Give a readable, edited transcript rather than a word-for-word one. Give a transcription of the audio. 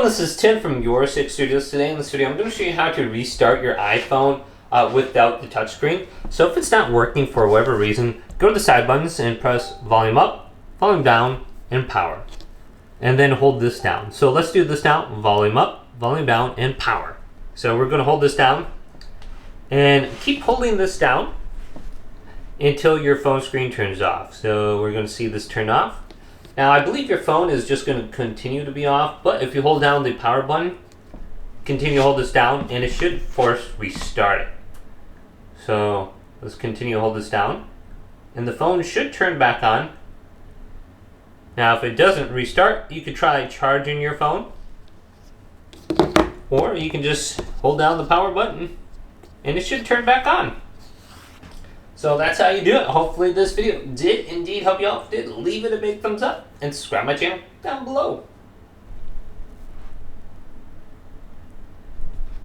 this is Tim from Your Six Studios. Today in this video, I'm going to show you how to restart your iPhone without the touchscreen. So if it's not working for whatever reason, go to the side buttons and press volume up, volume down, and power. And then hold this down. So let's do this now. Volume up, volume down, and power. So we're going to hold this down and keep holding this down until your phone screen turns off. So we're going to see this turn off. Now I believe your phone is just going to continue to be off, but if you hold down the power button, continue to hold this down, and it should force restart it. So let's continue to hold this down, and the phone should turn back on. Now if it doesn't restart, you could try charging your phone, or you can just hold down the power button, and it should turn back on. So that's how you do it. Hopefully this video did indeed help you out. If it did, leave it a big thumbs up and subscribe to my channel down below.